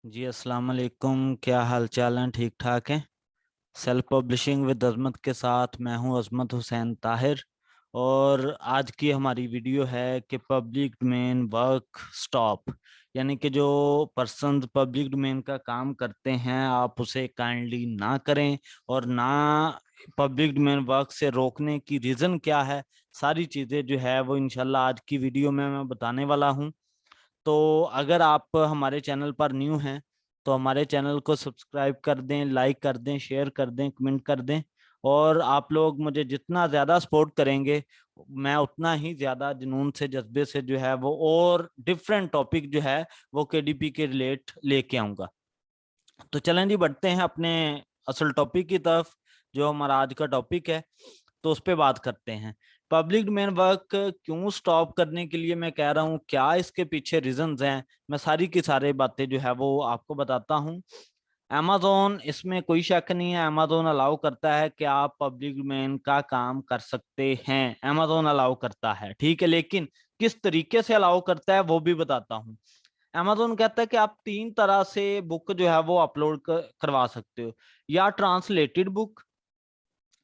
जी अस्सलाम वालेकुम। क्या हाल चाल है? ठीक ठाक है। सेल्फ पब्लिशिंग विद अजमत के साथ मैं हूं अजमत हुसैन ताहिर। और आज की हमारी वीडियो है कि पब्लिक डोमेन वर्क स्टॉप, यानी कि जो पर्सन पब्लिक डोमेन का काम करते हैं आप उसे काइंडली ना करें, और ना पब्लिक डोमेन वर्क से रोकने की रीज़न क्या है। सारी चीज़ें जो है वो इंशाल्लाह आज की वीडियो में मैं बताने वाला हूं। तो अगर आप हमारे चैनल पर न्यू हैं तो हमारे चैनल को सब्सक्राइब कर दें, लाइक कर दें, शेयर कर दें, कमेंट कर दें। और आप लोग मुझे जितना ज़्यादा सपोर्ट करेंगे मैं उतना ही ज़्यादा जुनून से, जज्बे से जो है वो और डिफरेंट टॉपिक जो है वो केडीपी के रिलेट लेके आऊँगा। तो चलें जी, बढ़ते हैं अपने असल टॉपिक की तरफ। जो हमारा आज का टॉपिक है तो उस पर बात करते हैं। पब्लिक डोमेन वर्क क्यों स्टॉप करने के लिए मैं कह रहा हूँ, क्या इसके पीछे रीजंस हैं, मैं सारी की सारी बातें जो है वो आपको बताता हूँ। amazon, इसमें कोई शक नहीं है, amazon अलाउ करता है कि आप पब्लिक डोमेन का काम कर सकते हैं। amazon अलाउ करता है, ठीक है, लेकिन किस तरीके से अलाउ करता है वो भी बताता हूँ। amazon कहता है कि आप तीन तरह से बुक जो है वो अपलोड करवा सकते हो। या ट्रांसलेटेड बुक,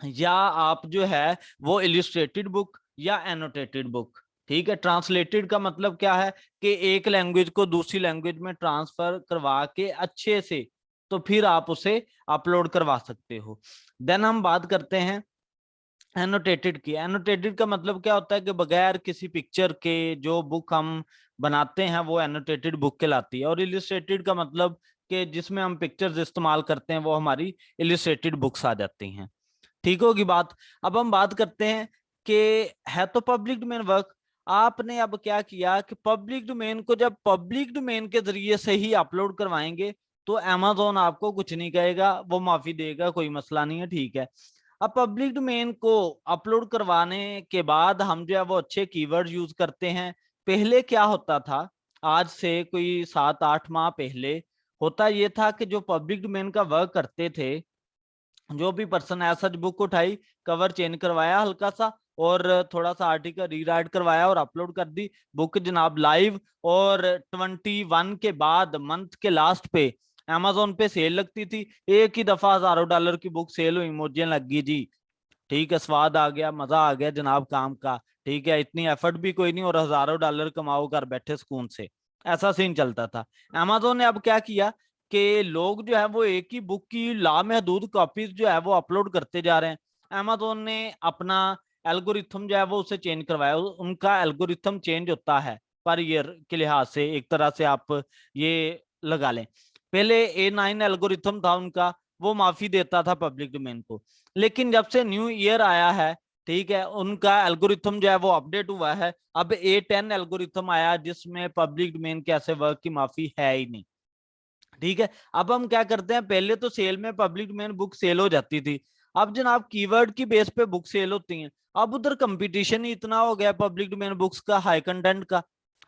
या आप जो है वो इलिस्ट्रेटेड बुक, या एनोटेटेड बुक। ठीक है, ट्रांसलेटेड का मतलब क्या है कि एक लैंग्वेज को दूसरी लैंग्वेज में ट्रांसफर करवा के अच्छे से तो फिर आप उसे अपलोड करवा सकते हो। देन हम बात करते हैं एनोटेटेड की। एनोटेटेड का मतलब क्या होता है कि बगैर किसी पिक्चर के जो बुक हम बनाते हैं वो एनोटेटेड बुक कहलाती है। और इलिस्ट्रेटेड का मतलब कि जिसमें हम पिक्चर्स इस्तेमाल करते हैं वो हमारी इलिस्ट्रेटेड बुक्स आ जाती हैं। ठीक होगी बात। अब हम बात करते हैं कि है तो पब्लिक डोमेन वर्क। आपने अब क्या किया कि पब्लिक डोमेन को जब पब्लिक डोमेन के जरिए से ही अपलोड करवाएंगे तो amazon आपको कुछ नहीं कहेगा, वो माफी देगा, कोई मसला नहीं है, ठीक है। अब पब्लिक डोमेन को अपलोड करवाने के बाद हम जो है वो अच्छे कीवर्ड यूज करते हैं। पहले क्या होता था, आज से कोई 7-8 माह पहले होता ये था कि जो पब्लिक डोमेन का वर्क करते थे, जो भी पर्सन है सच बुक उठाई, कवर चेंज करवाया हल्का सा, और थोड़ा सा आर्टिकल रीराइट करवाया और अपलोड कर दी, बुक जनाब लाइव। और 21 के बाद मंथ के लास्ट पे amazon पे सेल लगती थी। एक ही दफा हजारों डॉलर की बुक सेल हुई, मोजियां लग गई जी। ठीक है, स्वाद आ गया, मजा आ गया जनाब काम का। ठीक है, इतनी एफर्ट भी कोई नहीं और हजारों डॉलर कमाओ घर बैठे सुकून से। ऐसा सीन चलता था। amazon ने अब क्या किया कि लोग जो है वो एक ही बुक की लामहदूद कॉपीज जो है वो अपलोड करते जा रहे हैं। amazon ने अपना एल्गोरिथम जो है वो उसे चेंज करवाया। उनका एल्गोरिथम चेंज होता है पर ईयर के लिहाज से, एक तरह से आप ये लगा लें। पहले A9 एल्गोरिथम था उनका, वो माफी देता था पब्लिक डोमेन को। लेकिन जब से न्यू ईयर आया है, ठीक है, उनका एल्गोरिथम जो है वो अपडेट हुआ है। अब A10 एल्गोरिथम आया जिसमें पब्लिक डोमेन के ऐसे वर्क की माफी है ही नहीं। ठीक है, अब हम क्या करते हैं, पहले तो सेल में पब्लिक डोमेन बुक सेल हो जाती थी। अब जनाब कीवर्ड की बेस पे बुक सेल होती हैं। अब उधर कंपटीशन ही इतना हो गया पब्लिक डोमेन बुक्स का, हाई कंटेंट का।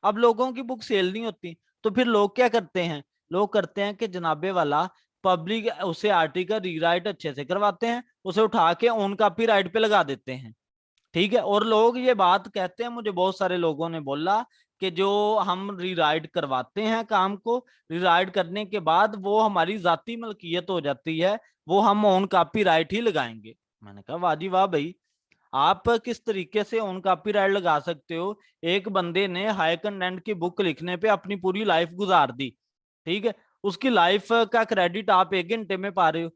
अब लोगों की बुक सेल नहीं होती, तो फिर लोग क्या करते हैं, लोग करते हैं कि जनाबे वाला पब्लिक उसे आर्टिकल रीराइट अच्छे से करवाते हैं, उसे उठा के ऑन कॉपीराइट पे लगा देते हैं। ठीक है, और लोग ये बात कहते हैं, मुझे बहुत सारे लोगों ने बोला कि जो हम रीराइट करवाते हैं काम को, रीराइट करने के बाद वो हमारी जाती मलकियत हो जाती है, वो हम ऑन कॉपीराइट ही लगाएंगे। मैंने कहा वाह जी वाह भाई, आप किस तरीके से ऑन कॉपीराइट लगा सकते हो? एक बंदे ने हाई कंटेंट की बुक लिखने पे अपनी पूरी लाइफ गुजार दी, ठीक है, उसकी लाइफ का क्रेडिट आप 1 घंटे में पा रहे हो।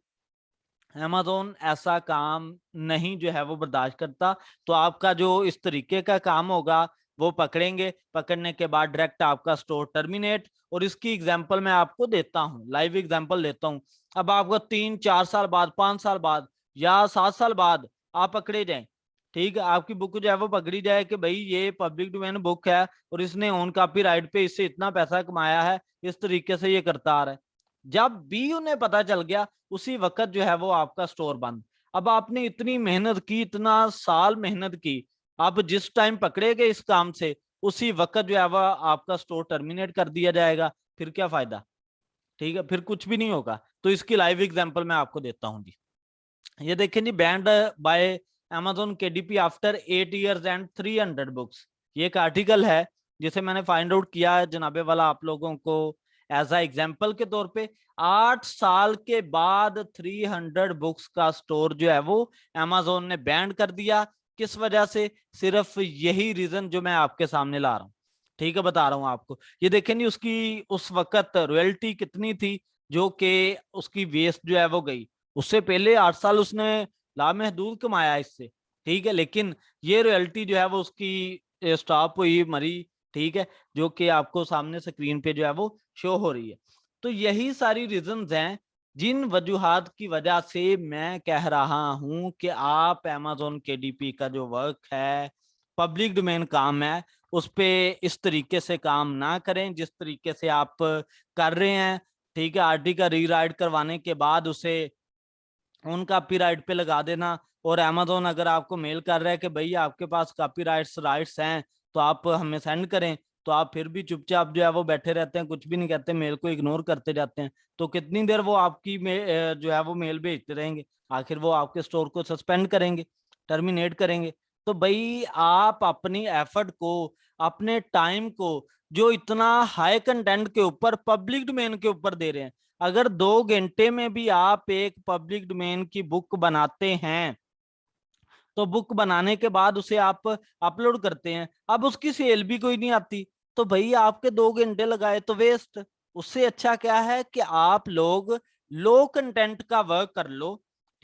amazon ऐसा काम नहीं जो है वो बर्दाश्त करता। तो आपका जो इस तरीके का काम होगा वो पकड़ेंगे, पकड़ने के बाद डायरेक्ट आपका स्टोर टर्मिनेट। और इसकी एग्जांपल मैं आपको देता हूँ, लाइव एग्जांपल देता हूँ। अब आपको 3-4 साल बाद, 5 साल बाद, या 7 साल बाद आप पकड़े जाए, ठीक है, आपकी बुक जो है वो पकड़ी जाए कि भाई ये पब्लिक डोमेन बुक है और इसने ऑन कॉपीराइट पे इससे इतना पैसा कमाया है, इस तरीके से ये करता आ रहा है। जब भी उन्हें पता चल गया उसी वक्त जो है वो आपका स्टोर बंद। अब आपने इतनी मेहनत की, इतना साल मेहनत की, आप जिस टाइम पकड़े गए इस काम से उसी वक्त जो है वह आपका स्टोर टर्मिनेट कर दिया जाएगा। फिर क्या फायदा? ठीक है, फिर कुछ भी नहीं होगा। तो इसकी लाइव एग्जांपल मैं आपको देता हूं जी। ये देखें जी, banned by amazon KDP after 8 years and 300 books. ये एक आर्टिकल है जिसे मैंने फाइंड आउट किया है जनाबे वाला, आप लोगों को एज अ एग्जाम्पल के तौर पे 8 साल के बाद 300 बुक्स का स्टोर जो है वो अमेजोन ने बैन कर दिया। किस वजह से? सिर्फ यही रीजन जो मैं आपके सामने ला रहा हूँ, ठीक है, बता रहा हूँ आपको। ये देखें नहीं, उसकी उस वक्त रॉयल्टी कितनी थी, जो कि उसकी वेस्ट जो है वो गई। उससे पहले 8 साल उसने लामहदूद कमाया इससे, ठीक है, लेकिन ये रॉयल्टी जो है वो उसकी स्टॉप हुई, मरी, ठीक है, जो कि आपको सामने स्क्रीन पे जो है वो शो हो रही है। तो यही सारी रीजंस हैं जिन वजूहात की वजह से मैं कह रहा हूं कि आप amazon KDP का जो वर्क है, पब्लिक डोमेन काम है, उस पे इस तरीके से काम ना करें जिस तरीके से आप कर रहे हैं। ठीक है, आरटी का रीराइट करवाने के बाद उसे उन कॉपीराइट पे लगा देना, और अमेजोन अगर आपको मेल कर रहा है कि भाई आपके पास राइट्स हैं तो आप हमें सेंड करें, तो आप फिर भी चुपचाप जो है वो बैठे रहते हैं, कुछ भी नहीं कहते, मेल को इग्नोर करते जाते हैं। तो कितनी देर वो आपकी जो है वो मेल भेजते रहेंगे? आखिर वो आपके स्टोर को सस्पेंड करेंगे, टर्मिनेट करेंगे। तो भाई आप अपनी एफर्ट को, अपने टाइम को, जो इतना हाई कंटेंट के ऊपर, पब्लिक डोमेन के ऊपर दे रहे हैं, अगर 2 घंटे में भी आप एक पब्लिक डोमेन की बुक बनाते हैं, तो बुक बनाने के बाद उसे आप अपलोड करते हैं, अब उसकी सेल भी कोई नहीं आती, तो भाई आपके 2 घंटे लगाए तो वेस्ट। उससे अच्छा क्या है कि आप लोग लो कंटेंट का वर्क कर लो,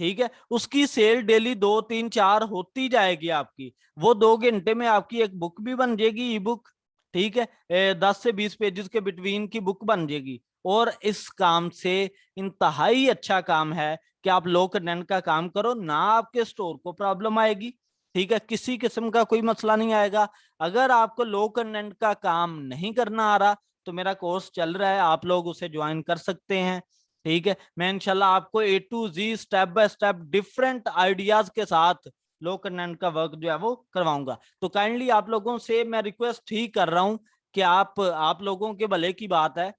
ठीक है, उसकी सेल डेली 2 3 4 होती जाएगी आपकी, वो 2 घंटे में आपकी एक बुक भी बन जाएगी, ई बुक, ठीक है, 10 से 20 पेजेस के बिटवीन की बुक बन जाएगी। और इस काम से इंतहाई अच्छा काम है कि आप लो कंटेंट का काम करो, ना आपके स्टोर को प्रॉब्लम आएगी, ठीक है, किसी किस्म का कोई मसला नहीं आएगा। अगर आपको लो कंटेंट का काम नहीं करना आ रहा, तो मेरा कोर्स चल रहा है, आप लोग उसे ज्वाइन कर सकते हैं, ठीक है। मैं इंशाल्लाह आपको A to Z step by step different ideas के साथ लो कंटेंट का वर्क जो है वो करवाऊंगा। तो काइंडली आप लोगों से मैं रिक्वेस्ट ही कर रहा हूं कि आप लोगों के भले की बात है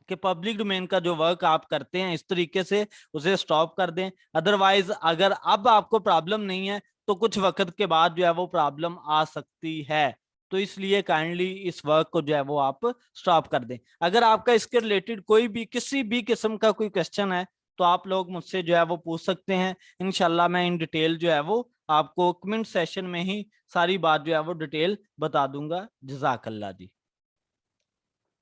कि पब्लिक डोमेन का जो वर्क आप करते हैं इस तरीके से उसे स्टॉप कर दें। अदरवाइज अगर अब आपको प्रॉब्लम नहीं है, तो कुछ वक्त के बाद जो है वो प्रॉब्लम आ सकती है। तो इसलिए काइंडली इस वर्क को जो है वो आप स्टॉप कर दें। अगर आपका इसके रिलेटेड कोई भी किसी भी किस्म का कोई क्वेश्चन है, तो आप लोग मुझसे जो है वो पूछ सकते हैं। इंशाल्लाह मैं इन डिटेल जो है वो आपको कमेंट सेशन में ही सारी बात जो है वो डिटेल बता दूंगा। जज़ाकल्लाह जी।